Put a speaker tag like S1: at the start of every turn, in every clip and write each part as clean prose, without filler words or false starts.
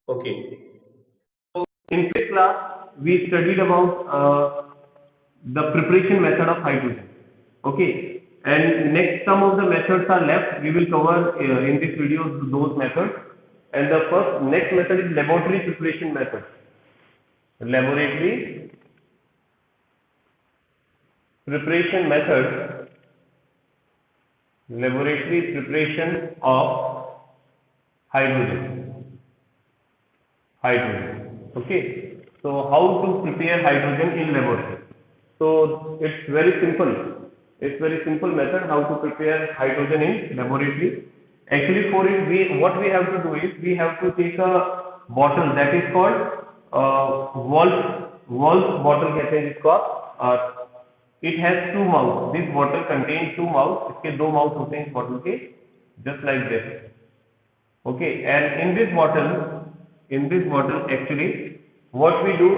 S1: Okay. In fifth class, we studied about the preparation method of hydrogen. Okay. And next, some of the methods are left. We will cover in this video those methods. And the first next method is laboratory preparation method. Laboratory preparation method. Laboratory preparation of hydrogen. Hydrogen. Okay. So how to prepare hydrogen in laboratory? So it's very simple. It's very simple method how to prepare hydrogen in laboratory. Actually, for it, what we have to do is we have to take a bottle that is called Wolf bottle कहते हैं जिसको आप it has two mouths. This bottle contains two mouths. इसके दो mouths होते हैं इस bottle के, just like this. Okay, and in this bottle actually, what we do,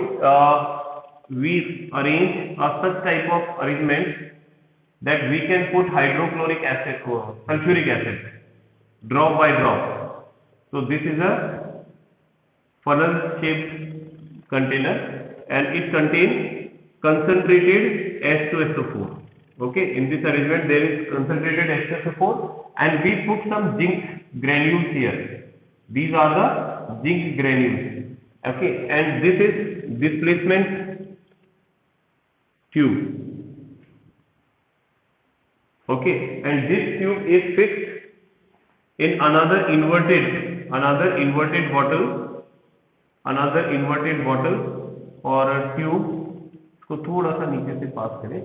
S1: we arrange a such type of arrangement that we can put hydrochloric acid or sulfuric acid drop by drop. So this is a funnel shaped container and it contains concentrated H2SO4. Okay, in this arrangement there is concentrated H2SO4 and we put some zinc granules here. These are the zinc granules. Okay, and this is displacement tube. Okay, and this tube is fixed in another inverted bottle or a tube को थोड़ा सा नीचे से पास करें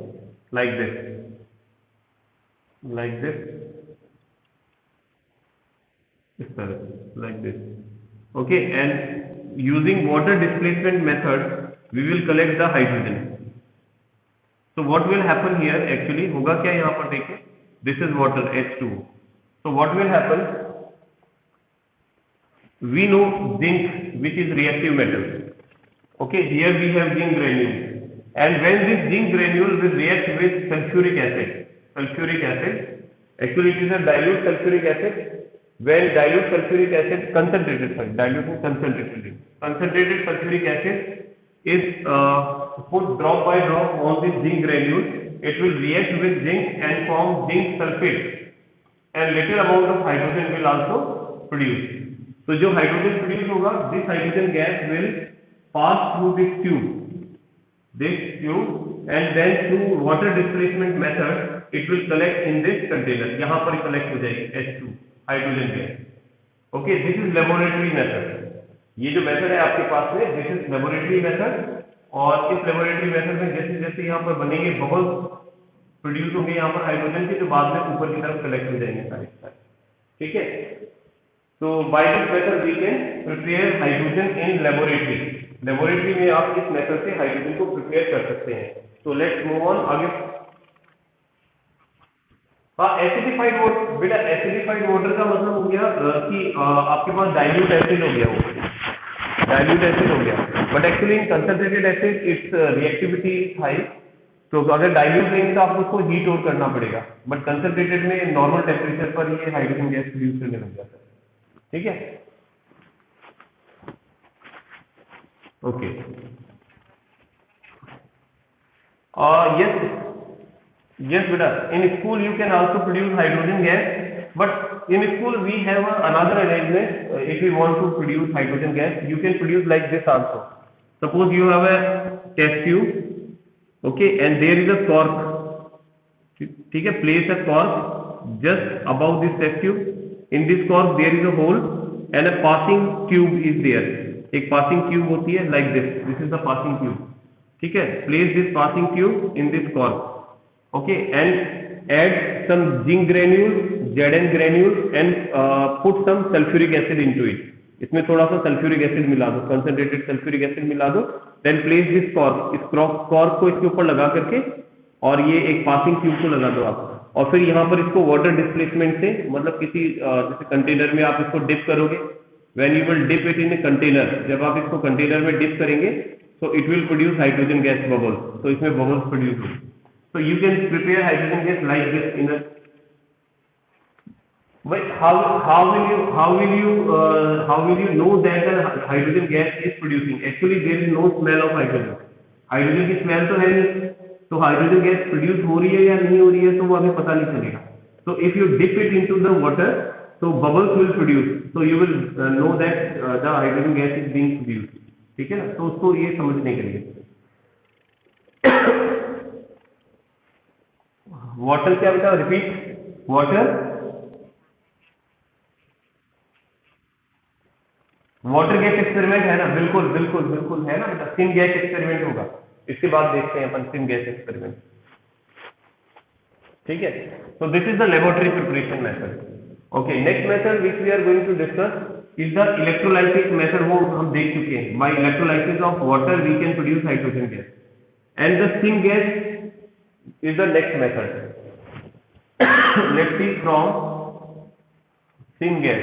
S1: like this इस तरह like this. Okay, and using water displacement method we will collect the hydrogen. So what will happen here actually होगा क्या यहाँ पर देखिए, this is water H2O. So what will happen, we know zinc which is reactive metal. Okay, here we have zinc granule and when this zinc granule will react with sulfuric acid, actually it is a dilute sulfuric acid. When dilute sulfuric acid, concentrated sulfuric acid is put drop by drop on this zinc granule, it will react with zinc and form zinc sulfate and little amount of hydrogen will also produce. So जो hydrogen produce होगा, this hydrogen gas will pass through this tube and then through water displacement method it will collect in this container. यहाँ पर collect हो जाएगी H2 hydrogen gas. Okay, this is laboratory method. ये जो method है आपके पास में, दिस इज लेबोरेटरी मेथड और इस लेबोरेटरी मेथड में जैसे जैसे यहाँ पर बनेंगे बबल्स प्रोड्यूस होंगे यहाँ पर हाइड्रोजन के, जो बाद में ऊपर की तरफ कलेक्ट हो जाएंगे सारे. ठीक है, तो by this method we can prepare hydrogen in laboratory में आप इस मेथड से हाइड्रोजन को प्रिपेयर कर सकते हैं. तो लेट्स मूव ऑन आगे. हाँ, एसिडिफाइड वाटर, बेटा एसिडिफाइड वाटर का मतलब हो गया कि आपके पास डाइल्यूट एसिड हो गया, but actually in concentrated acid it's reactivity high. तो अगर डाइल्यूट लेंगे तो आपको उसको हीट और करना पड़ेगा, बट कंसंट्रेटेड में नॉर्मल टेम्परेचर पर ये हाइड्रोजन गैस प्रोड्यूस करने लग जाता है. ठीक है, okay. Yes, beta. In school you can also produce hydrogen gas, but in school we have another arrangement. If you want to produce hydrogen gas, you can produce like this also. Suppose you have a test tube, okay, and there is a cork. ठीक है, place a cork just above this test tube. In this cork there is a hole and a passing tube is there. एक passing tube होती है like this. This is the passing tube. ठीक है, place this passing tube in this cork. Okay, and add some zinc granules, Zn granules, and put some sulfuric acid into it. इसमें थोड़ा सा sulfuric acid मिला दो, concentrated sulfuric acid मिला दो. Then place this cork, इस cork को इसके ऊपर लगा करके और ये एक passing tube को लगा दो आप, और फिर यहाँ पर इसको water displacement से, मतलब किसी जैसे कंटेनर में आप इसको डिप करोगे. When you will dip it in a container, जब आप इसको कंटेनर में डिप करेंगे, so it will produce hydrogen gas bubbles. तो इसमें bubbles produce होंगे. So you can prepare hydrogen gas like this in a But how will you know that the hydrogen gas is producing? Actually, there is no smell of hydrogen. Hydrogen की smell तो है नहीं, तो hydrogen gas produce हो रही है या नहीं हो रही है तो वो हमें पता नहीं चलेगा. So if you dip it into the water, so bubbles will produce. So you will know that the hydrogen gas is being produced. ठीक है ना, तो उसको ये समझने के लिए वाटर क्या बेटा, repeat water. Water gas experiment है ना, बिल्कुल बिल्कुल बिल्कुल है ना बेटा. सिन गैस एक्सपेरिमेंट होगा, इसके बाद देखते हैं अपन सिन गैस एक्सपेरिमेंट. ठीक है, so this is the laboratory preparation method. Okay, next method which we are going to discuss is the electrolysis method. वो हम देख चुके हैं. By electrolysis of water we can produce hydrogen gas, and the syn gas is the next method. Let's see from syn gas.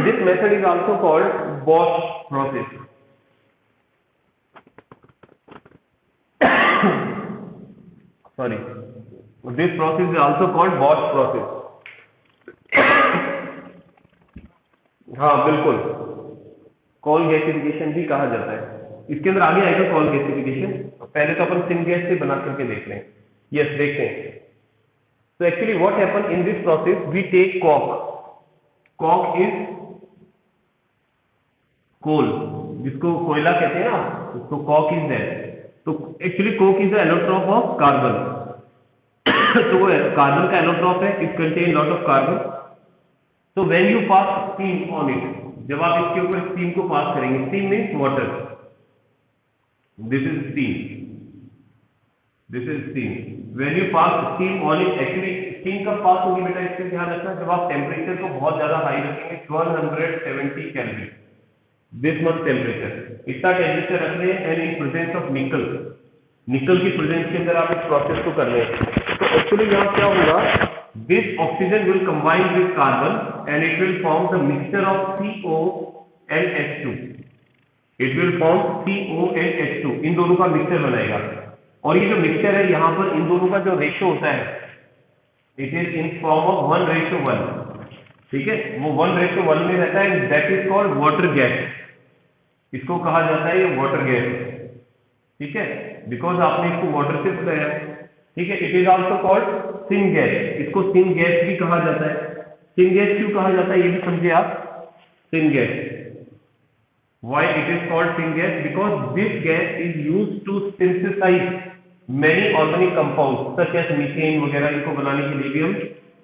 S1: This method is also called Bosch process. Sorry, this process is also called Bosch process. हाँ बिल्कुल, call gasification भी कहा जाता है. इसके अंदर आगे आएगा कॉल गैसिफिकेशन. पहले तो अपन सिन गैस से बना करके देख लें. यस, देखते हैं. So actually what happen in this process, we take coke. Coke is कोल, जिसको कोयला कहते हैं ना, तो कॉक इज दैट. तो actually coke is the allotrope of carbon. तो वो कार्बन का एलोट्रॉप है, it contain lot of carbon. तो when you pass steam on it, जब आप इसके ऊपर स्टीम को पास करेंगे, steam means water, this is steam, this is steam. When you pass steam on it, actually steam कब pass होगी बेटा, इससे ध्यान रखना, जब आप टेम्परेचर को बहुत ज्यादा हाई रखेंगे, 1270 केल्विन, दिस मच टेम्परेचर, इतना टेम्परेचर रख रहे हैं, एंड इन प्रेजेंस ऑफ निकल, निकल की प्रेजेंस के अंदर आप इस प्रोसेस को कर रहे हैं. तो एक्चुअली यहाँ क्या होगा, this oxygen will combine with carbon and it will form the mixture of CO and H2. It will form CO and H2, इन दोनों का मिक्सचर बनाएगा. और ये जो मिक्सचर है, यहाँ पर इन दोनों का जो रेशियो होता है, it is in form of 1:1. ठीक है, वो 1:1 में रहता है, that is called water gas. इसको कहा जाता है ये वाटर गैस. ठीक है, बिकॉज आपने इसको वाटर से बताया. ठीक है, it is also called syn gas. इसको सिन गैस भी कहा जाता है. सिन गैस क्यों कहा जाता है ये भी समझिए आप. Syn gas, why it is called syn gas? Because this gas is used to synthesize many organic compounds such as methane वगैरह, इनको बनाने के लिए भी हम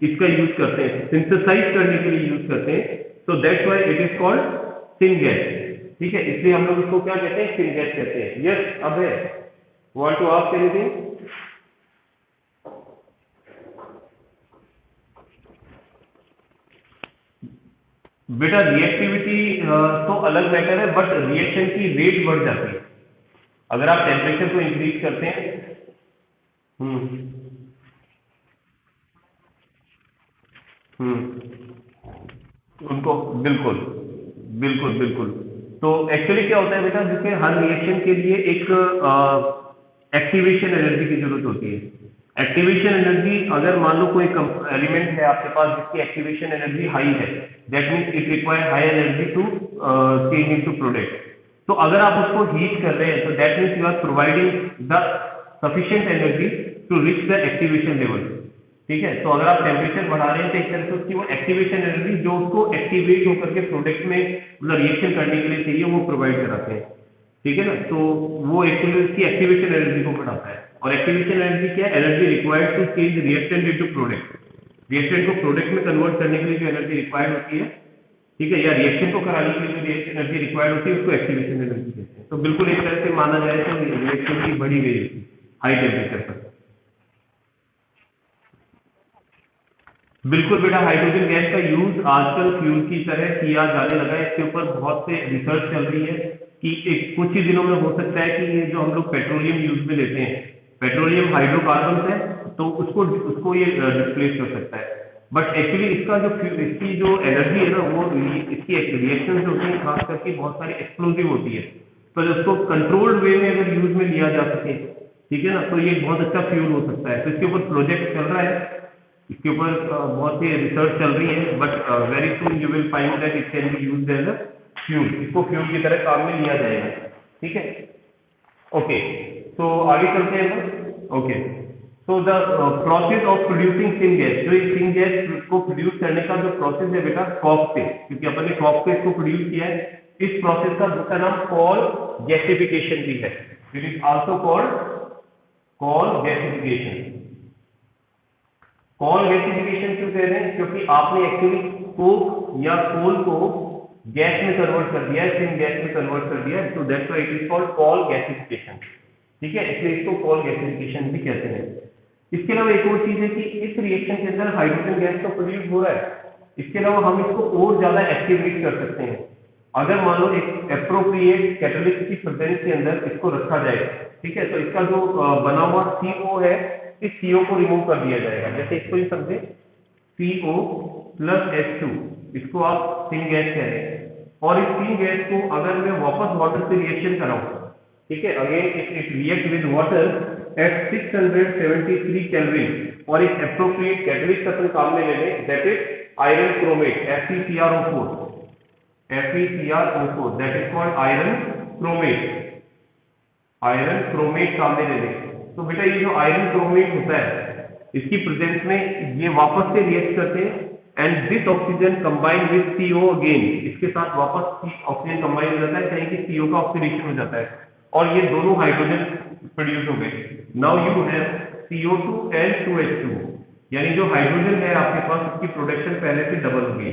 S1: इसका यूज करते हैं, सिंथेसाइज करने के लिए यूज करते हैं. So that's why it is called syn gas. ठीक है, इसलिए हम लोग इसको क्या कहते हैं, syn gas कहते हैं. Yes, Abhay, want to ask anything? बेटा रिएक्टिविटी तो अलग मैटर है, बट रिएक्शन की रेट बढ़ जाती है अगर आप टेम्परेचर को इंक्रीज करते हैं. उनको बिल्कुल बिल्कुल बिल्कुल. तो एक्चुअली क्या होता है बेटा, जिसमें हर रिएक्शन के लिए एक एक्टिवेशन एनर्जी की जरूरत होती है. एक्टिवेशन एनर्जी, अगर मान लो कोई एलिमेंट है आपके पास जिसकी एक्टिवेशन एनर्जी हाई है, that means it require high energy to change into product. तो अगर आप उसको हीट कर रहे हैं, तो that means you are providing the sufficient energy to reach the activation level. ठीक है, तो अगर आप टेम्परेचर बढ़ा रहे हैं, तो एक तरह से उसकी वो एक्टिवेशन एनर्जी जो उसको एक्टिवेट होकर के प्रोडक्ट में मतलब रिएक्शन करने के लिए चाहिए, वो प्रोवाइड कराते हैं. ठीक है ना, तो वो एक्चुअली उसकी एक्टिवेशन एनर्जी को बढ़ाता है. और एक्टिवेशन एनर्जी क्या है, energy required to change reactant into product. Reactant को प्रोडक्ट में कन्वर्ट करने के लिए जो एनर्जी रिक्वायर्ड होती है, ठीक है, या रिएक्शन को कराने के लिए जो एनर्जी रिक्वायर्ड होती है, उसको एक्टिवेशन एनर्जी कहते हैं. तो बिल्कुल एक तरह से माना जाए तो रिएक्शन की बढ़ी गई होती हाई टेम्परेचर पर. बिल्कुल बेटा, हाइड्रोजन गैस का यूज आजकल फ्यूल की तरह किया जाने लगा है. इसके ऊपर बहुत से रिसर्च चल रही है कि एक कुछ ही दिनों में हो सकता है कि ये जो हम लोग पेट्रोलियम यूज में लेते हैं, पेट्रोलियम हाइड्रोकार्बन है, तो उसको ये रिप्लेस कर सकता है. बट एक्चुअली इसकी जो एनर्जी है ना, वो इसकी रिएक्शन जो होती है खास करके बहुत सारी एक्सप्लोसिव होती है. तो उसको कंट्रोल्ड वे में अगर यूज में लिया जा सके, ठीक है ना। तो ये बहुत अच्छा फ्यूल हो सकता है। तो इसके ऊपर प्रोजेक्ट चल रहा है, इसके ऊपर बहुत ही रिसर्च चल रही है, but very soon you will find that it can be used as a fuel. इसको फ्यूल की तरह काम में लिया जाएगा, ठीक है। ओके, तो आगे चलते हैं। Okay, so the process of producing syn gas, जो ये सिन गैस को प्रोड्यूस करने का जो प्रोसेस है बेटा, कॉक से, क्योंकि अपन ने कॉक से इसको प्रोड्यूस किया है। इस प्रोसेस का दूसरा नाम कॉल गैसिफिकेशन भी है। It is also called call gasification. Call gasification क्यों कह रहे हैं? क्योंकि आपने एक्चुअली कोक या कोल को गैस में कन्वर्ट कर दिया है, सिन गैस में कन्वर्ट कर दिया है, तो that's why it is called call gasification, ठीक है। इसलिए इसको कॉल गैसिफिकेशन भी कहते हैं। इसके अलावा एक और चीज है कि इस रिएक्शन के अंदर हाइड्रोजन गैस तो प्रोड्यूस हो रहा है, इसके अलावा हम इसको और ज्यादा एक्टिवेट कर सकते हैं। अगर मान लो एक एप्रोप्रिएट कैटलिस्ट की प्रेजेंस के अंदर इसको रखा जाए, ठीक है, तो इसका जो बना हुआ CO है, इस CO को रिमूव कर दिया जाएगा। जैसे इसको ही समझे, CO प्लस H2, इसको आप सिन गैस कह रहे हैं, और इस सिन गैस को अगर मैं वापस वाटर से रिएक्शन कराऊं, ठीक है, again it react with water at 673 kelvin, और इस एप्रोप्रिएट कैटलिस्ट अपन काम में ले लें, that is iron chromate, FeCrO4, FeCrO4, that is called iron chromate. Iron chromate काम में ले लें, तो बेटा ये जो आयरन क्रोमेट होता है, इसकी प्रेजेंस में ये वापस से रिएक्ट करते हैं, and this oxygen combine with CO again, इसके साथ वापस ऑक्सीजन कंबाइन हो जाता है, कहीं कि CO का ऑक्सीडेशन हो जाता है, और ये दोनों हाइड्रोजन प्रोड्यूस हो गए। Now you have CO2 and 2H2, यानी जो हाइड्रोजन है आपके पास, उसकी प्रोडक्शन पहले से डबल हो गई,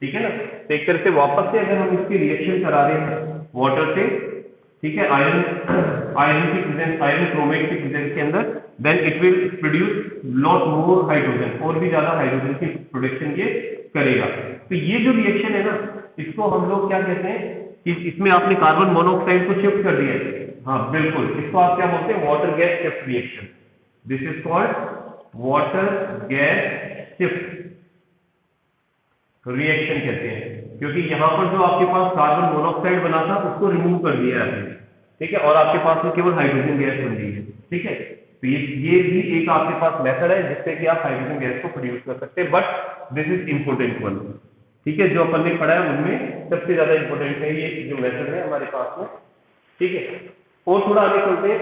S1: ठीक है ना। तो एक तरह से वापस से अगर हम इसकी रिएक्शन करा रहे हैं वाटर से, ठीक है, आयरन की प्रेजेंस, आयरन क्रोमेट की प्रेजेंस के अंदर, then it will produce lot more hydrogen, और भी ज्यादा हाइड्रोजन की प्रोडक्शन ये करेगा। तो ये जो रिएक्शन है ना, इसको हम लोग क्या कहते हैं कि इसमें आपने कार्बन मोनोऑक्साइड को शिफ्ट कर दिया है। हाँ बिल्कुल, इसको आप क्या बोलते हैं? Water gas shift reaction. This is called water gas shift reaction कहते हैं, क्योंकि यहां पर जो आपके पास कार्बन मोनोऑक्साइड बना था, उसको रिमूव कर दिया है, ठीक है, और आपके पास में केवल हाइड्रोजन गैस बन गई है, ठीक है। तो ये भी एक आपके पास मेथड है जिससे कि आप हाइड्रोजन गैस को प्रोड्यूस कर सकते हैं, but this is important one, ठीक है। जो अपन ने पढ़ा है उनमें सबसे ज्यादा इंपोर्टेंट है ये जो मेथड है हमारे पास में, ठीक है। और थोड़ा आगे चलते हैं।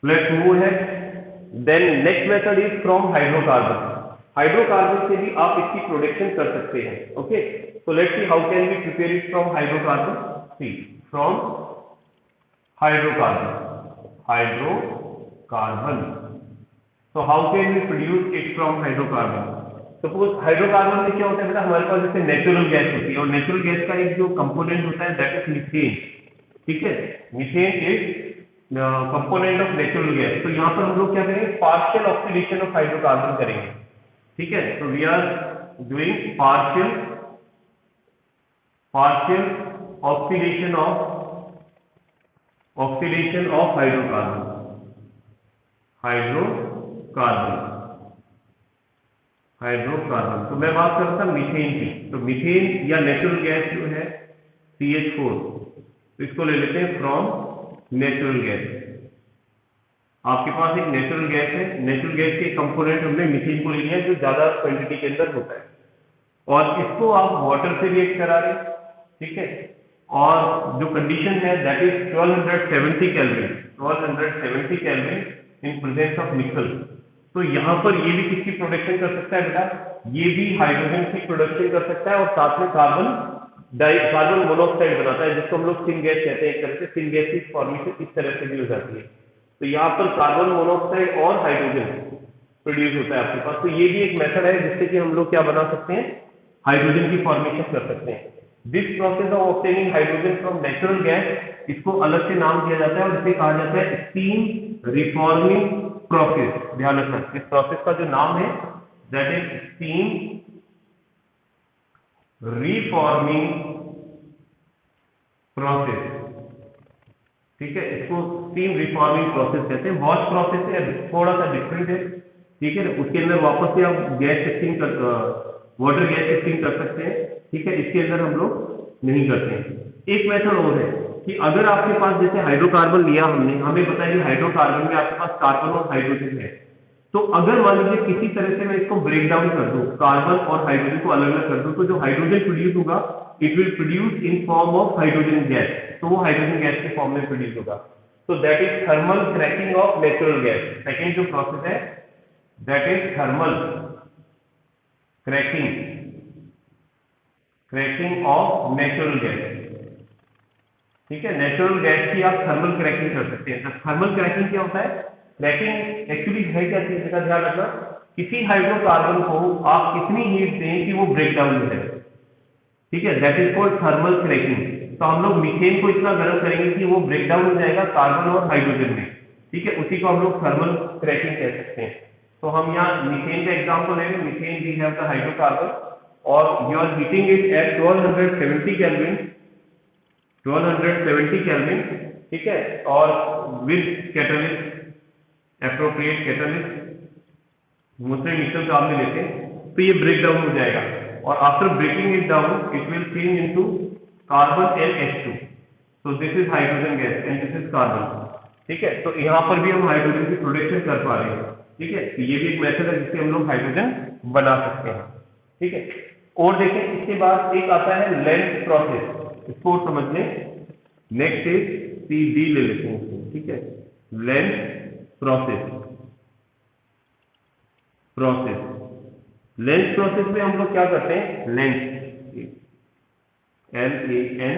S1: लेट्स मूव है। Then next method is from hydrocarbon. Hydrocarbon से भी आप इसकी प्रोडक्शन कर सकते हैं, okay. So let's see how can we prepare it from hydrocarbon. See from hydrocarbon, so how can we produce it from hydrocarbon? Suppose hydrocarbon में क्या होता है बेटा, हमारे पास जैसे नेचुरल गैस होती है, और नेचुरल गैस का एक जो कंपोनेंट होता है दैट इज मीथेन, ठीक है। Methane is component of natural gas. तो यहाँ पर हम लोग क्या करेंगे? पार्शियल ऑक्सीडेशन ऑफ हाइड्रोकार्बन करेंगे, ठीक है। तो we are doing partial oxidation of hydrocarbon. तो मैं बात कर रहा था मीथेन की। तो मीथेन या नेचुरल गैस जो है CH4, तो इसको ले लेते हैं फ्रॉम नेचुरल गैस। आपके पास एक नेचुरल गैस है, नेचुरल गैस के कंपोनेंट हमने मीथेन को ले लिया जो ज्यादा क्वांटिटी के अंदर होता है, और इसको आप वाटर से रिएक्ट करा रहे हैं, ठीक है। और जो कंडीशन है that is 1270 kelvin in presence of निकल। तो यहाँ पर ये भी किसकी प्रोडक्शन कर सकता है बेटा? ये भी हाइड्रोजन की प्रोडक्शन कर सकता है, और साथ में कार्बन मोनोऑक्साइड बनाता है, जिसको हम लोग सिन गैस कहते हैं। एक तरह से सिन गैस की फॉर्मेशन इस तरह से भी हो जाती है। तो यहाँ पर कार्बन मोनोऑक्साइड और हाइड्रोजन प्रोड्यूस होता है आपके पास। तो ये भी एक मेथड है जिससे कि हम लोग क्या बना सकते हैं? हाइड्रोजन की फॉर्मेशन कर सकते हैं। This process of obtaining hydrogen from natural gas, इसको अलग से नाम दिया जाता है, और इसे कहा जाता है स्टीम रिफॉर्मिंग प्रोसेस। ध्यान रखना, इस प्रोसेस का जो नाम है that is steam reforming process, ठीक है। इसको स्टीम रिफॉर्मिंग प्रोसेस कहते हैं। वॉश प्रोसेस है थोड़ा सा डिफरेंट है, ठीक है। उसके अंदर वापस से आप गैस शिफ्टिंग कर वाटर गैस शिफ्टिंग कर सकते हैं, ठीक है। इसके अंदर हम लोग नहीं करते हैं। एक मेथड और है कि अगर आपके पास जैसे हाइड्रोकार्बन लिया हमने, हमें पता है कि हाइड्रोकार्बन में आपके पास कार्बन और हाइड्रोजन है, तो अगर मान लीजिए किसी तरह से मैं इसको ब्रेक डाउन कर दूं, कार्बन और हाइड्रोजन को अलग अलग कर दूं, तो जो हाइड्रोजन प्रोड्यूस होगा it will produce in form of hydrogen gas, तो वो हाइड्रोजन गैस के फॉर्म में प्रोड्यूस होगा। तो that is thermal cracking of natural gas. Second जो प्रोसेस है that is thermal cracking cracking of natural gas. ठीक है, नेचुरल गैस की आप थर्मल क्रैकिंग कर सकते हैं। थर्मल क्रैकिंग क्या होता है? क्रैकिंग एक्चुअली है क्या चीज का ध्यान रखना, किसी हाइड्रोकार्बन को आप कितनी हीट दें कि वो ब्रेक डाउन हो जाए। ठीक है, that is called thermal cracking. तो हम लोग मीथेन को इतना गर्म करेंगे कि वो ब्रेक डाउन हो जाएगा कार्बन और हाइड्रोजन में। ठीक है, उसी को हम लोग थर्मल क्रैकिंग कह सकते हैं। तो हम यहाँ मीथेन का एग्जाम्पल लेंगे। Methane we have the hydrocarbon और you are heating it at 1270 kelvin, 1270 kelvin. ठीक है, और विद कैटलिस्ट, एप्रोप्रिएट कैटलिस्ट, दूसरे मिक्सर काम में लेते हैं तो ये ब्रेक डाउन हो जाएगा और after breaking it down it will change into carbon NH2। तो this is hydrogen gas and this is carbon. ठीक है, तो यहाँ पर भी हम हाइड्रोजन की प्रोडक्शन कर पा रहे हैं। ठीक है, तो ये भी एक मेथड है जिससे हम लोग हाइड्रोजन बना सकते हैं। ठीक है, और देखें इसके बाद एक आता है लेंथ प्रोसेस, इसको समझ लें। नेक्स्ट इज CD ले लेते हैं इसको। ठीक है, लेंथ प्रोसेस। लेंथ प्रोसेस में हम लोग क्या करते हैं, लेंथ LANE।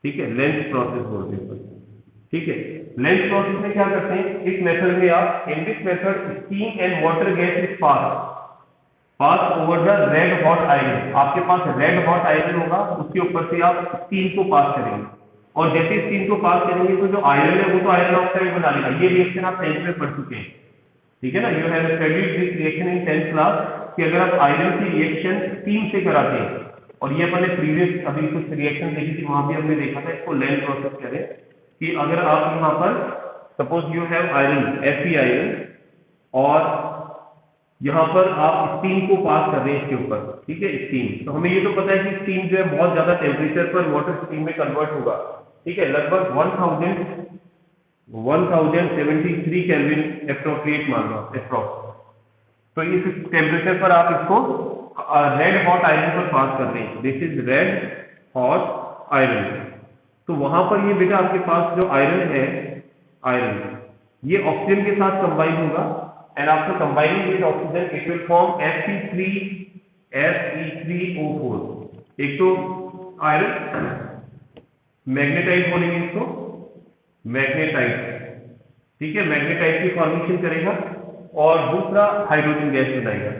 S1: ठीक है, लेंथ प्रोसेस बोलते हैं। ठीक है, लेंथ प्रोसेस में क्या करते हैं, इस मेथड में आप, in this method steam and water gas is pass over the red hot iron. आपके पास रेड हॉट आयरन होगा, उसके ऊपर से आप स्टीम को पास करेंगे और जैसे स्टीम को पास करेंगे तो जो आयरन है वो तो आयरन ऑक्साइड बना लेगा। ये रिएक्शन आप 10th में पढ़ चुके हैं। ठीक है ना, you have studied this reaction in 10th class कि अगर आप आयरन की रिएक्शन स्टीम से कराते हैं, और ये अपने प्रीवियस अभी कुछ रिएक्शन देखी थी वहां भी हमने देखा था, इसको लेंथ प्रोसेस कह रहे हैं। कि अगर आप यहाँ पर suppose you have iron Fe iron और यहाँ पर आप स्टीम को पास कर रहे हैं इसके ऊपर। ठीक है, स्टीम, तो हमें ये तो पता है कि स्टीम जो है बहुत ज्यादा टेम्परेचर पर वाटर स्टीम में कन्वर्ट होगा। ठीक है, लगभग 1073 केल्विन एप्रोप्रिएट मान लो अप्रोक्स। तो इस टेम्परेचर पर आप इसको रेड हॉट आयरन पर पास कर रहे हैं। This is red hot iron. तो वहां पर ये बेटा आपके पास जो आयरन है, आयरन ये ऑक्सीजन के साथ कंबाइन होगा and after combining with oxygen it will form Fe3O4। एक तो आयरन मैग्नेटाइट बोलेंगे इसको, मैग्नेटाइट। ठीक है, मैग्नेटाइट की फॉर्मेशन करेगा और दूसरा हाइड्रोजन गैस बनाएगा।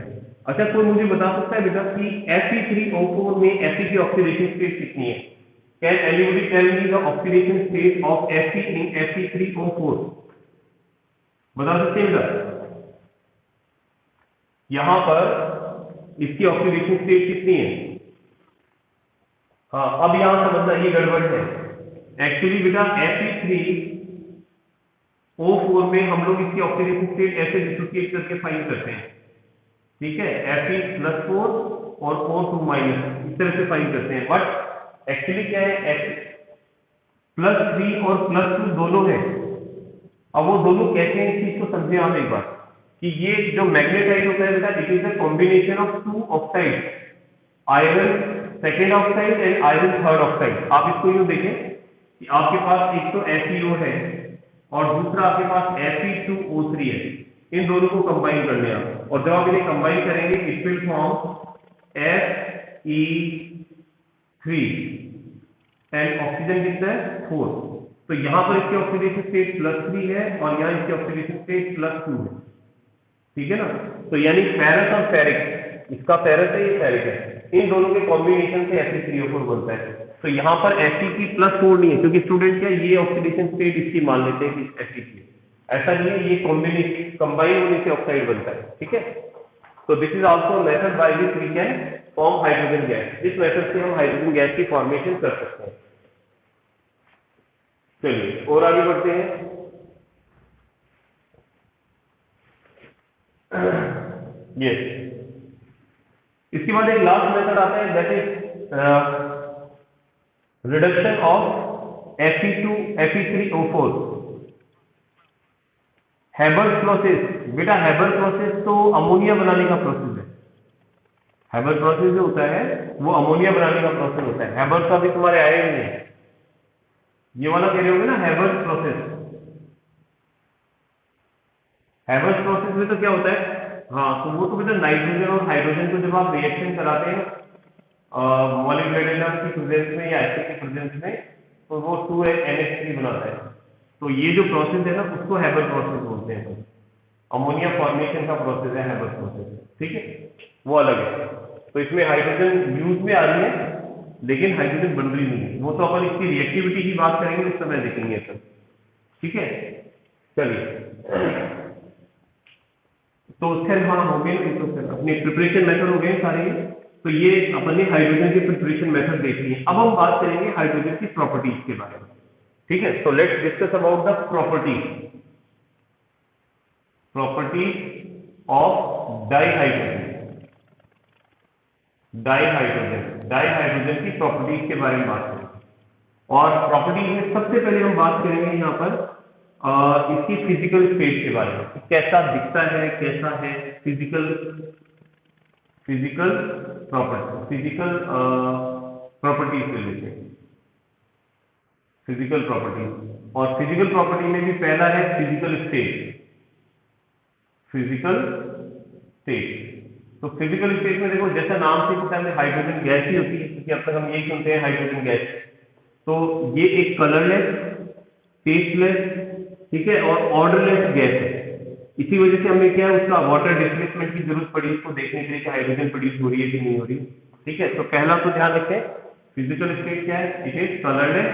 S1: अच्छा, कोई मुझे बता सकता है बेटा कि Fe3O4 में Fe की ऑक्सीडेशन स्टेट कितनी है? Can anybody tell me the oxidation state of Fe in Fe3O4? बता सकते हैं बेटा? यहां पर इसकी ऑक्सीडेशन स्टेट कितनी है? हाँ, अब यहां समझना ये गड़बड़ है। एक्चुअली बेटा Fe3O4 में हम लोग इसकी ऑक्सीडेशन स्टेट ऐसे डिसोसिएट करके फाइंड करते हैं। ठीक है, Fe+4 और O2- इस तरह से फाइंड करते हैं। बट एक्चुअली क्या है, +3 और +2 दोनों है। अब वो दोनों कैसे हैं इस चीज को समझे आप एक बार, कि ये जो मैग्नेटाइट होता है बेटा, it is the combination of 2 oxide, iron second oxide and iron third oxide. आप इसको यूं देखें कि आपके पास एक तो FeO है और दूसरा आपके पास Fe2O3 है। इन दोनों को कंबाइन कर लें आप, और जब आप इन्हें कंबाइन करेंगे it will form Fe3 and oxygen कितना है 4। तो यहां पर इसकी ऑक्सीडेशन स्टेट +3 है और यहां इसकी ऑक्सीडेशन स्टेट +2 है। ठीक है ना, तो यानी फेरस और फेरिक, इसका फेरस है ये फेरिक है, इन दोनों के कॉम्बिनेशन से Fe3O4 बनता है। तो यहां पर Fe+4 नहीं है क्योंकि स्टूडेंट क्या ये ऑक्सीडेशन स्टेट इसकी मान लेते हैं कि Fe की, ऐसा नहीं है, ये कॉम्बिनेशन कंबाइन होने से ऑक्साइड बनता है। ठीक है, तो this is also method by which we can form hydrogen gas. इस मेथड से हम हाइड्रोजन गैस की फॉर्मेशन कर सकते हैं। चलिए और आगे बढ़ते हैं। ये इसके बाद एक लास्ट मेथड आता है that is reduction of Fe3O4, Haber's process. बेटा हैबर प्रोसेस तो अमोनिया बनाने का प्रोसेस है। हैबर प्रोसेस जो होता है वो अमोनिया बनाने का प्रोसेस होता है। हैबर तो अभी तुम्हारे आए ही नहीं है, ये वाला कह रहे होगे ना हैबर्स प्रोसेस। हैबर्स प्रोसेस में तो क्या होता है, हाँ तो वो तो बेटा नाइट्रोजन और हाइड्रोजन को जब आप रिएक्शन कराते हैं मॉलिक्यूलर की प्रेजेंस में या एसिड की प्रेजेंस में, तो वो 2NH3 बनाता है। तो ये जो प्रोसेस है ना उसको हैबर प्रोसेस बोलते हैं। अमोनिया फॉर्मेशन का प्रोसेस है हैबर प्रोसेस, ठीक है, वो अलग है। तो इसमें हाइड्रोजन यूज में आ रही है लेकिन हाइड्रोजन बन रही नहीं है, वो तो अपन इसकी रिएक्टिविटी की बात करेंगे उस समय देखेंगे सब, ठीक है। चलिए तो फिर हाँ हो गए, तो फिर अपने प्रिपरेशन मेथड हो गए सारे। तो ये अपन ने हाइड्रोजन के प्रिपरेशन मेथड देख लिए। अब हम बात करेंगे हाइड्रोजन की प्रॉपर्टीज के बारे में, ठीक है। तो let's discuss about the properties of dihydrogen की प्रॉपर्टीज के बारे में बात करेंगे। और प्रॉपर्टीज में सबसे पहले हम बात करेंगे यहाँ पर इसकी फिजिकल स्टेट के बारे में, कैसा दिखता है, कैसा है फिजिकल प्रॉपर्टीज से लेते हैं, फिजिकल प्रॉपर्टीज। और फिजिकल प्रॉपर्टी में भी पहला है फिजिकल स्टेट। तो फिजिकल स्टेट में देखो जैसा नाम से पता है हाइड्रोजन गैस ही होती है, क्योंकि अब तक हम यही सुनते हैं हाइड्रोजन गैस। तो ये एक कलरलेस, टेस्टलेस, ठीक है, और ऑर्डरलेस गैस है। इसी वजह से हमें क्या है उसका वाटर डिस्प्लेसमेंट की जरूरत पड़ी इसको देखने के लिए कि हाइड्रोजन प्रोड्यूस हो रही है कि नहीं हो रही, ठीक है। तो पहला तो ध्यान रखें फिजिकल स्टेट क्या है, it is colourless,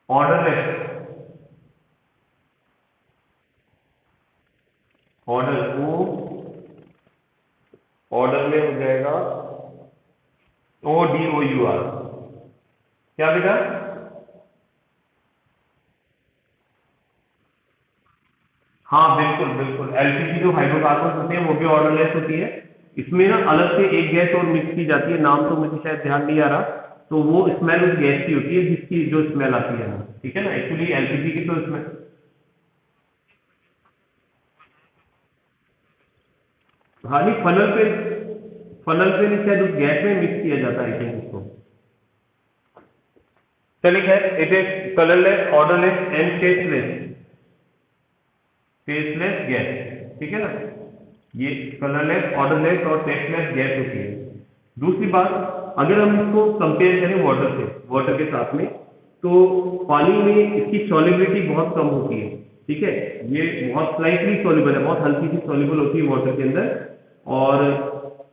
S1: odourless, order में हो जाएगा ODOUR, क्या बेटा, हाँ बिल्कुल बिल्कुल। एलपीजी जो हाइड्रोकार्बन होते हैं वो भी ऑर्डरलेस होती है। इसमें ना अलग से एक गैस और मिक्स की जाती है, नाम तो मुझे शायद ध्यान नहीं आ रहा, तो वो स्मेल उस गैस की होती है जिसकी जो स्मेल आती है, ठीक है ना। एक्चुअली एलपीजी की तो स्मेल, हाँ नहीं फनल पे नहीं, शायद उस गैस में मिक्स किया जाता है आई थिंक उसको। चलिए खैर, it is colourless, odourless and tasteless gas, ठीक है ना। ये कलरलेस, ऑर्डरलेस और टेस्टलेस गैस होती है। दूसरी बात, अगर हम इसको कंपेयर करें वाटर के साथ में, तो पानी में इसकी सॉल्युबिलिटी बहुत कम होती है, ठीक है। ये बहुत स्लाइटली सॉल्युबल है, बहुत हल्की सी सॉल्युबल होती है वाटर के अंदर। और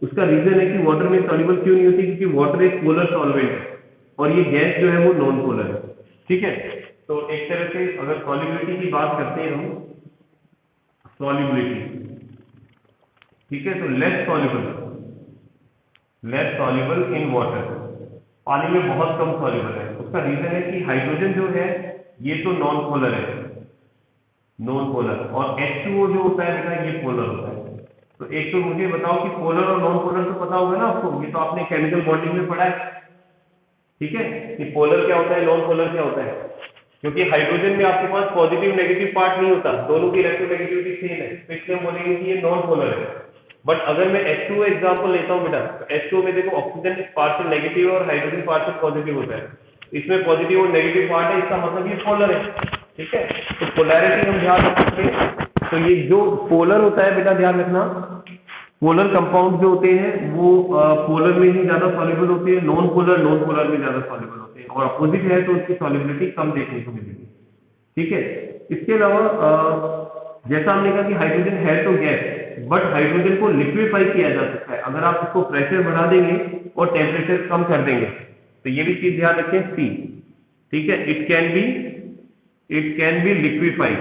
S1: उसका रीजन है कि वाटर में सॉल्युबल क्यों नहीं होती, क्योंकि वाटर एक पोलर सॉल्वेंट है और ये गैस जो है वो नॉन पोलर है, ठीक है। तो एक तरह से अगर सॉल्युबिलिटी की बात करते हैं हम, सॉल्युबिलिटी, ठीक है, तो लेस सॉल्युबल इन वाटर, पानी में बहुत कम सॉल्युबल है। उसका रीजन है कि हाइड्रोजन जो है ये तो नॉन पोलर है, और H2O जो होता है बेटा ये पोलर होता है। तो एक तो मुझे बताओ कि पोलर और नॉन पोलर तो पता होगा ना आपको, ये तो आपने केमिकल बॉन्डिंग में पढ़ा है, ठीक है, कि पोलर क्या होता है, नॉन पोलर क्या होता है। क्योंकि हाइड्रोजन में आपके पास पॉजिटिव नेगेटिव पार्ट नहीं होता, दोनों की इलेक्ट्रोनेगेटिविटी सेम है, तो इसलिए हम बोलेंगे कि ये नॉन पोलर है। बट अगर मैं H2O एग्जांपल लेता हूं बेटा, तो H2O में देखो ऑक्सीजन पार्शियल नेगेटिव और हाइड्रोजन पार्शियल पॉजिटिव होता है, इसमें पॉजिटिव और नेगेटिव पार्ट है, इसका मतलब ये पोलर है, ठीक है। तो पोलैरिटी हम ध्यान रख सकते हैं। तो ये जो पोलर होता है बेटा ध्यान रखना, पोलर कंपाउंड जो होते हैं वो पोलर में ही ज्यादा सॉल्युबल होते हैं, नॉन पोलर में ज्यादा सॉल्युबल होते हैं, और अपोजिट है तो उसकी सॉल्युबिलिटी कम देखने को मिलेगी, ठीक है। इसके अलावा जैसा हमने कहा कि हाइड्रोजन है तो गैस, बट हाइड्रोजन को लिक्विफाई किया जा सकता है अगर आप इसको प्रेशर बढ़ा देंगे और टेम्परेचर कम कर देंगे। तो ये भी चीज ध्यान रखें, सी, ठीक है। It can B liquefied,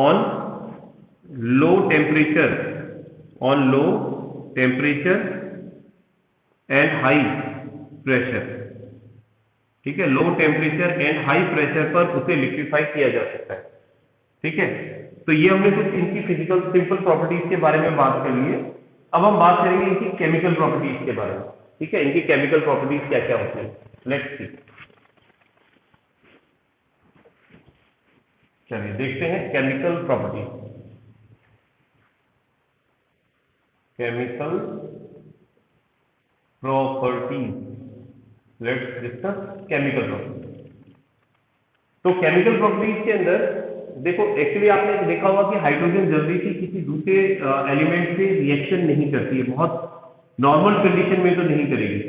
S1: on low temperature and high pressure, ठीक है। Low temperature and high pressure पर उसे लिक्विफाई किया जा सकता है, ठीक है। तो ये हमने कुछ इनकी फिजिकल सिंपल प्रॉपर्टीज के बारे में बात कर ली है। अब हम बात करेंगे इनकी केमिकल प्रॉपर्टीज के बारे में। ठीक है, इनकी केमिकल प्रॉपर्टीज क्या क्या होती है, लेट्स सी। चलिए देखते हैं chemical properties. Chemical properties, let's discuss chemical properties. तो केमिकल प्रॉपर्टीज के अंदर देखो, एक्चुअली आपने देखा होगा कि हाइड्रोजन जल्दी से किसी दूसरे एलिमेंट से रिएक्शन नहीं करती है, बहुत नॉर्मल कंडीशन में तो नहीं करेगी।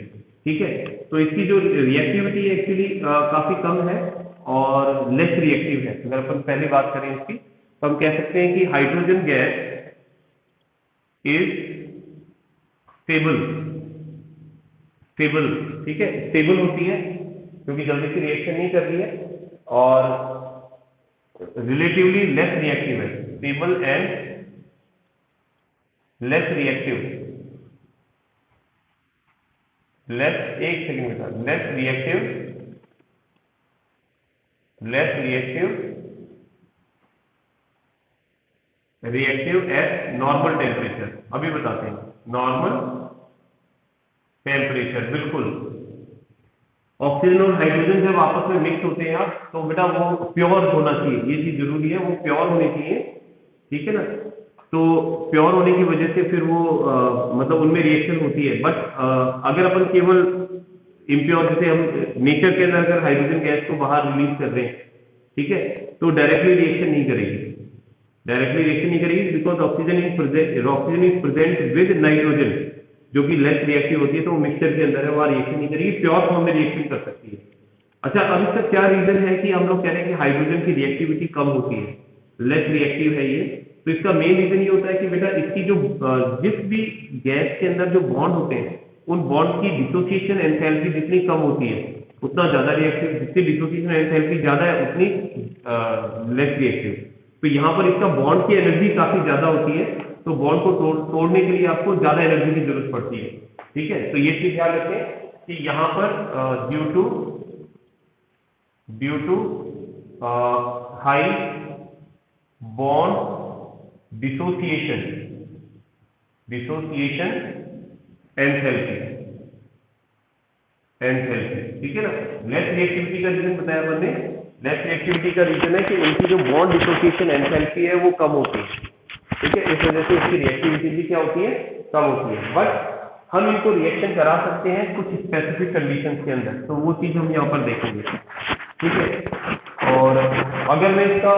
S1: ठीक है, तो इसकी जो रिएक्टिविटी है एक्चुअली काफी कम है और लेस रिएक्टिव है। अगर अपन पहले बात करें इसकी, तो हम कह सकते हैं कि hydrogen gas is stable. Stable, ठीक है, स्टेबल होती है क्योंकि जल्दी से रिएक्शन नहीं कर रही है और रिलेटिवली लेस रिएक्टिव है। Stable and less reactive. Less, एक सेकेंड बेटा, less reactive, less reactive eight normal temperature. अभी बताते हैं, नॉर्मल टेम्परेचर, बिल्कुल। ऑक्सीजन और हाइड्रोजन जब आपस में मिक्स होते हैं आप, तो बेटा वो प्योर होना चाहिए, ये चीज जरूरी है, वो प्योर होनी चाहिए। ठीक है ना, तो प्योर होने की वजह से फिर वो मतलब उनमें रिएक्शन होती है। बट अगर अपन केवल इम्प्योर, जैसे हम नेचर के अंदर अगर हाइड्रोजन गैस को बाहर रिलीज कर रहे हैं, ठीक है, तो डायरेक्टली रिएक्शन नहीं करेगी, डायरेक्टली रिएक्शन नहीं करेगी, because oxygen is present with nitrogen, जो कि लेस रिएक्टिव होती है, तो वो मिक्सचर के अंदर है, वहां रिएक्शन नहीं करेगी, प्योर फॉर्म में रिएक्शन कर सकती है। अच्छा, अब इसका क्या रीजन है कि हम लोग कह रहे हैं कि हाइड्रोजन की रिएक्टिविटी कम होती है, लेस रिएक्टिव है ये। तो इसका मेन रीजन ये होता है कि बेटा इसकी जो जिस भी गैस के अंदर जो बॉन्ड होते हैं, उन बॉन्ड की डिसोसिएशन एंथैल्पी जितनी कम होती है उतना ज्यादा रिएक्टिव, जितनी डिसोसिएशन एंथैल्पी ज्यादा है उतनी लेस रिएक्टिव। तो यहाँ पर इसका बॉन्ड की एनर्जी काफी ज्यादा होती है, तो बॉन्ड को तोड़ने के लिए आपको ज्यादा एनर्जी की जरूरत पड़ती है। ठीक है, तो ये चीज ध्यान रखें कि यहाँ पर due to high bond dissociation enthalpy, ठीक है ना। लेस रिएक्टिविटी का रीजन बताया मैंने, लेस रिएक्टिविटी का रीजन है कि इनकी जो बॉन्ड डिसोसिएशन एंथैल्पी है वो कम होती है। ठीक है, इस वजह से इसकी रिएक्टिविटी भी क्या होती है, कम होती है। बट हम इनको रिएक्शन करा सकते हैं कुछ स्पेसिफिक कंडीशंस के अंदर, तो वो चीज हम यहाँ पर देखेंगे। ठीक है, और अगर मैं इसका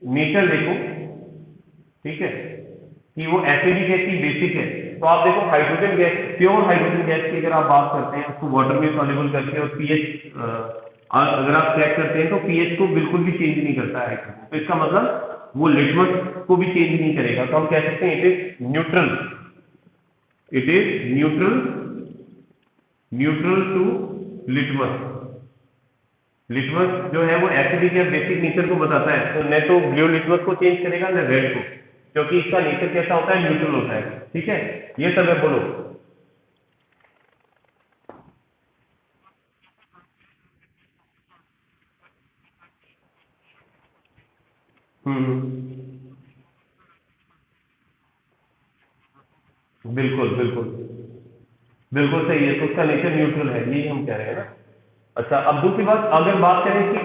S1: नेचर देखूं, ठीक है, कि वो एसिडिक है कि बेसिक है, तो आप देखो hydrogen gas, pure hydrogen gas की अगर आप बात करते हैं, उसको वाटर में सॉल्युबल करके और पीएच अगर आप चेक करते हैं तो पीएच को बिल्कुल भी चेंज नहीं करता है। तो इसका मतलब वो लिटमस को भी चेंज नहीं करेगा, तो हम कह सकते हैं it is neutral, it is neutral to litmus. Litmus जो है वो एसिडिक या बेसिक नेचर को बताता है, तो न तो ब्लू लिटमस को चेंज करेगा न रेड को, क्योंकि इसका नेचर कैसा होता है, न्यूट्रल होता है। ठीक है, ये सब है, बोलो। बिल्कुल बिल्कुल बिल्कुल सही है, तो उसका नेचर न्यूट्रल है, यही हम कह रहे हैं ना। अच्छा, अब दूसरी बात, अगर बात करें इसकी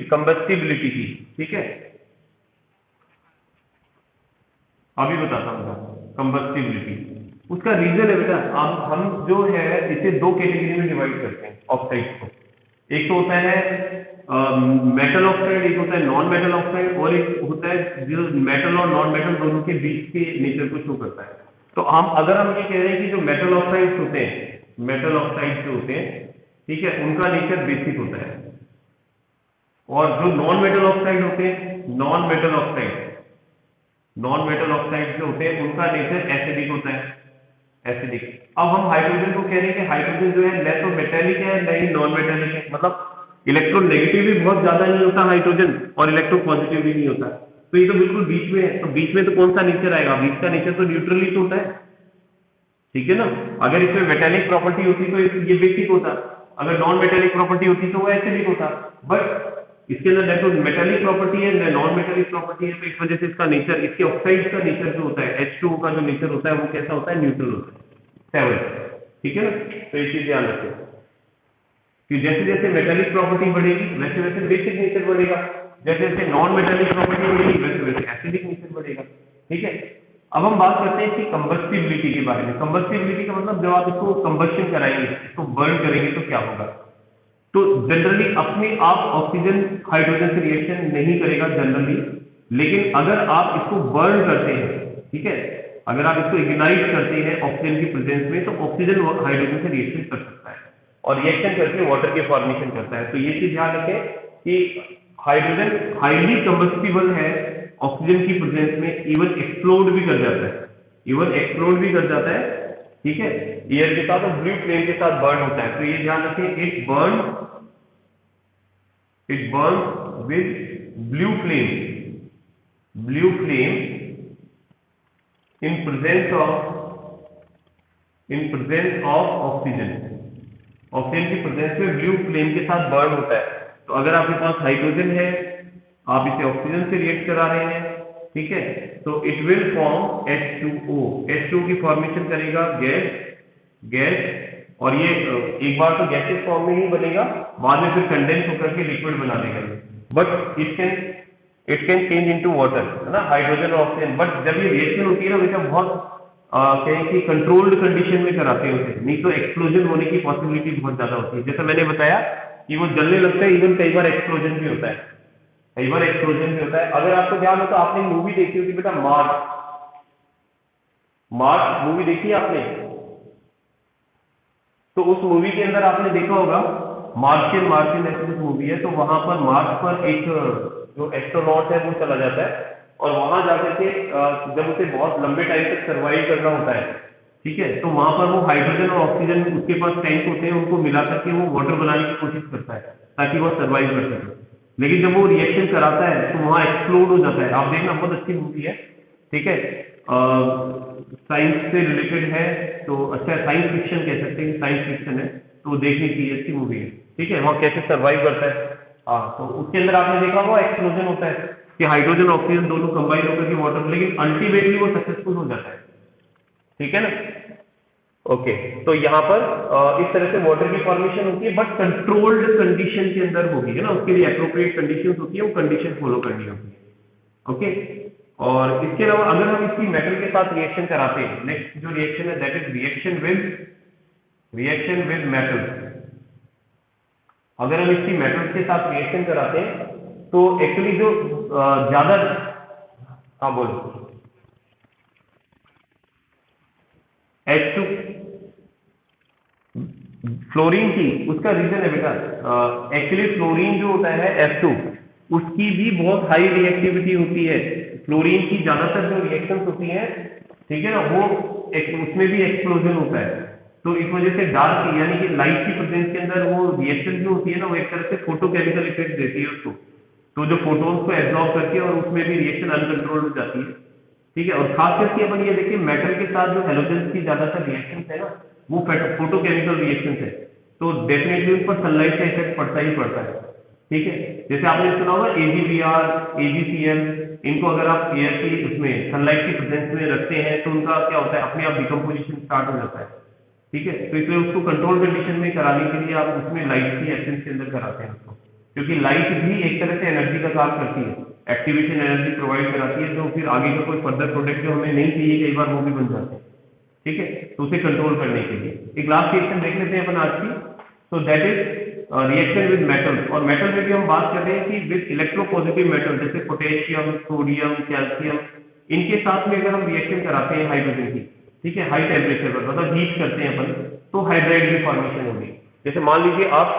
S1: कंबस्टिबिलिटी की, ठीक है, अभी बताता हूँ कंबस्टिबिलिटी। उसका रीजन है बेटा, अब हम जो है इसे दो कैटेगरी में डिवाइड करते हैं ऑक्साइड को। एक तो होता है मेटल ऑक्साइड, एक होता है नॉन मेटल ऑक्साइड, और एक होता है जो मेटल और नॉन मेटल दोनों के बीच के नेचर को शो करता है। तो अगर हम ये कह रहे हैं कि जो मेटल ऑक्साइड्स होते हैं, मेटल ऑक्साइड्स जो होते हैं, ठीक है, उनका नेचर बेसिक होता है, और जो नॉन मेटल ऑक्साइड होते हैं, नॉन मेटल ऑक्साइड जो होते हैं उनका नेचर एसिडिक होता है, एसिडिक। अब हम हाइड्रोजन को कह रहे हैं कि हाइड्रोजन जो है न तो मेटेलिक है न ही नॉन मेटेलिक है, मतलब इलेक्ट्रोनेगेटिव भी बहुत ज्यादा नहीं होता हाइड्रोजन और इलेक्ट्रो पॉजिटिव भी नहीं होता, तो ये तो बिल्कुल बीच में है। तो बीच में तो कौन सा नेचर आएगा, बीच का नेचर तो न्यूट्रली तो होता है। ठीक है ना, अगर इसमें मेटेलिक प्रॉपर्टी होती तो ये बेसिक होता, अगर नॉन मेटेलिक प्रॉपर्टी होती तो वो एसिडिक होता। बट इसके अंदर देखो मेटेलिक प्रॉपर्टी है, नॉन मेटेलिक प्रॉपर्टी है, तो इस वजह से इसका नेचर, इसके ऑक्साइड का नेचर जो होता है, H2O का जो नेचर होता है वो कैसा होता है, न्यूट्रल होता है, 7, ठीक है ना। तो ये चीज ध्यान रखें कि जैसे जैसे मेटेलिक प्रॉपर्टी बढ़ेगी वैसे वैसे बेसिक नेचर बढ़ेगा, जैसे जैसे नॉन मेटेलिक प्रॉपर्टी बढ़ेगी वैसे वैसे एसिडिक नेचर बढ़ेगा, ठीक है। अब हम बात करते हैं इसकी कंबस्टिबिलिटी के बारे में। कंबस्टिबिलिटी का मतलब जब आप इसको कंबस्शन कराएंगे, इसको बर्न करेंगे तो क्या होगा। तो जनरली अपने आप ऑक्सीजन हाइड्रोजन से रिएक्शन नहीं करेगा जनरली, लेकिन अगर आप इसको बर्न करते हैं, ठीक है, अगर आप इसको इग्नाइट करते हैं ऑक्सीजन की प्रेजेंस में, तो ऑक्सीजन हाइड्रोजन से रिएक्शन कर सकता है और रिएक्शन करके वाटर के फॉर्मेशन करता है। तो ये चीज ध्यान रखें कि हाइड्रोजन हाईली कंबस्टिबल है ऑक्सीजन की प्रेजेंस में, इवन एक्सप्लोड भी कर जाता है, इवन एक्सप्लोड भी कर जाता है, ठीक है, एयर के साथ और ब्लू फ्लेम के साथ बर्न होता है। तो ये ध्यान रखें, it burn with blue flame in presence of oxygen की प्रेजेंस में ब्लू फ्लेम के साथ बर्न होता है। तो अगर आपके पास हाइड्रोजन है, आप इसे ऑक्सीजन से रिएक्ट करा रहे हैं, ठीक है, तो इट विल फॉर्म H2O की फॉर्मेशन करेगा गैस, और ये एक बार तो गैसेस फॉर्म में ही बनेगा, बाद में फिर कंडेंस होकर के लिक्विड बना देगा, but it can change into water, है ना, हाइड्रोजन और ऑक्सीजन। बट जब ये रिएक्शन होती है ना, वैसे बहुत कहें कि कंट्रोल्ड कंडीशन में कराते हैं उसे, नहीं तो एक्सप्लोजन होने की पॉसिबिलिटी बहुत ज्यादा होती है। जैसा मैंने बताया कि वो जलने लगता है, इवन कई बार एक्सप्लोजन भी होता है, अगर आपको ध्यान हो तो आपने मूवी देखी होगी बेटा, मार्स मूवी देखी है आपने, तो उस मूवी के अंदर आपने देखा होगा मार्शियन ऐसी कुछ मूवी है, तो वहां पर मार्स पर एक जो एस्ट्रोनॉट है वो चला जाता है और वहां जाकर के जब उसे बहुत लंबे टाइम तक सर्वाइव करना होता है, ठीक है, तो वहां पर वो हाइड्रोजन और ऑक्सीजन उसके पास टैंक होते हैं, उनको मिला करके वो वाटर बनाने की कोशिश करता है ताकि वो सर्वाइव कर सके। लेकिन जब वो रिएक्शन कराता है तो वहां एक्सप्लोड हो जाता है। आप देखना, बहुत अच्छी मूवी है, ठीक है, साइंस से रिलेटेड है, तो अच्छा साइंस फिक्शन कह सकते हैं, साइंस फिक्शन है, तो देखनी चाहिए, अच्छी मूवी है, ठीक है। वहां कैसे सर्वाइव करता है, हाँ, तो उसके अंदर आपने देखा होगा एक्सप्लोजन होता है कि हाइड्रोजन ऑक्सीजन दोनों कंबाइन होकर के वाटर, लेकिन अल्टीमेटली वो सक्सेसफुल हो जाता है, ठीक है ना। ओके, तो यहाँ पर इस तरह से वाटर की फॉर्मेशन होती है, बट कंट्रोल्ड कंडीशन के अंदर होगी, है ना, उसके लिए अप्रोप्रिएट कंडीशन होती है, वो कंडीशन फॉलो करनी होती है। ओके, और इसके अलावा अगर हम इसकी मेटल के साथ रिएक्शन कराते हैं, नेक्स्ट जो रिएक्शन है that is reaction with metal. अगर हम इसकी मेटल्स के साथ रिएक्शन कराते हैं तो एक्चुअली जो ज्यादा, हाँ बोलो, H2 फ्लोरीन की, उसका रीजन है बेटा, एक्चुअली फ्लोरीन जो होता है F2, उसकी भी बहुत हाई रिएक्टिविटी होती है। फ्लोरीन की ज्यादातर जो रिएक्शंस होती हैं, ठीक है ना, वो उसमें भी एक्सप्लोजन होता है। तो इस वजह से डार्क यानी कि लाइट की प्रेजेंस के अंदर वो रिएक्शन जो होती है ना, वो एक तरह से फोटोकेमिकल इफेक्ट देती है उसको, तो जो फोटोन्स को एब्जॉर्ब करके और उसमें भी रिएक्शन अनकंट्रोल्ड हो जाती है, ठीक है। और खास करके अपन ये देखिए मेटल के साथ जो हेलोजेंस की ज्यादातर रिएक्शंस है ना, वो फोटोकेमिकल रिएक्शंस है, तो डेफिनेटली उन पर सनलाइट का इफेक्ट पड़ता ही पड़ता है, ठीक है। जैसे आपने सुना होगा AgBr, AgCl, इनको अगर आप एयर की उसमें सनलाइट की प्रेजेंस में रखते हैं तो उनका क्या होता है, अपने आप डिकम्पोजिशन स्टार्ट हो जाता है, ठीक है। तो इसलिए उसको कंट्रोल कंडीशन में कराने के लिए आप उसमें लाइट की एब्सेंस के अंदर कराते हैं उसको, क्योंकि लाइट भी एक तरह से एनर्जी का काम करती है, एक्टिवेशन एनर्जी प्रोवाइड कराती है, तो फिर आगे का कोई फर्दर प्रोडक्ट जो हमें नहीं चाहिए कई बार वो भी बन जाते हैं, ठीक है। तो उसे कंट्रोल करने के लिए एक लास्ट रिएक्शन देख लेते हैं अपन आज की, तो that is reaction with metals. और मेटल में भी हम बात कर रहे हैं कि विद इलेक्ट्रोपॉजिटिव मेटल जैसे पोटेशियम, सोडियम, कैल्शियम, इनके साथ में अगर हम रिएक्शन कराते हैं हाइड्रोजन की, ठीक है, हाई टेम्परेचर पर, मतलब हीट करते हैं अपन, तो हाइड्राइड की फॉर्मेशन होगी। जैसे मान लीजिए आप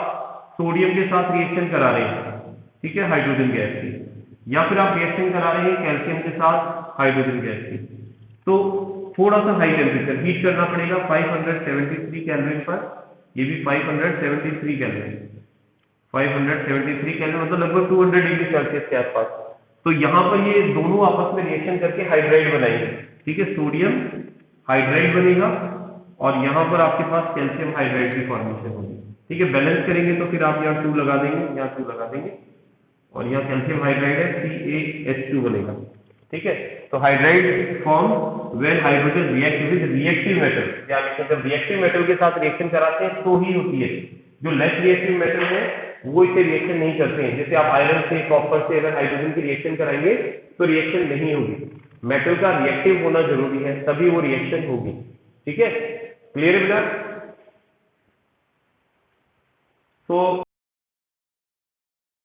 S1: सोडियम के साथ रिएक्शन करा रहे हैं, ठीक है, हाइड्रोजन गैस की, या फिर आप रिएक्शन करा रहे हैं कैल्शियम के साथ हाइड्रोजन गैस की, तो थोड़ा सा हाई टेम्परेचर हीट करना पड़ेगा 573 केल्विन पर, ये भी 573 केल्विन, 573 केल्विन मतलब लगभग 200 डिग्री सेल्सियस के आसपास। तो यहाँ पर ये दोनों आपस में रिएक्शन करके हाइड्राइड बनाएंगे, ठीक है, सोडियम हाइड्राइड बनेगा और यहाँ पर आपके पास कैल्शियम हाइड्राइड की फॉर्मेशन होगी, ठीक है। बैलेंस करेंगे तो फिर आप यहाँ 2 लगा देंगे, यहाँ 2 लगा देंगे, और यहाँ कैल्शियम हाइड्राइड है, CaH2 बनेगा। ठीक है, तो hydride form when hydrogen react with reactive metal, या जब रिएक्टिव मेटल के साथ रिएक्शन कराते हैं तो ही होती है। जो लेस रिएक्टिव मेटल है वो इसे रिएक्शन नहीं करते हैं। जैसे आप आयरन से, कॉपर से अगर हाइड्रोजन की रिएक्शन कराएंगे तो रिएक्शन नहीं होगी। मेटल का रिएक्टिव होना जरूरी है, तभी वो रिएक्शन होगी। ठीक है, क्लियर है बेटा? तो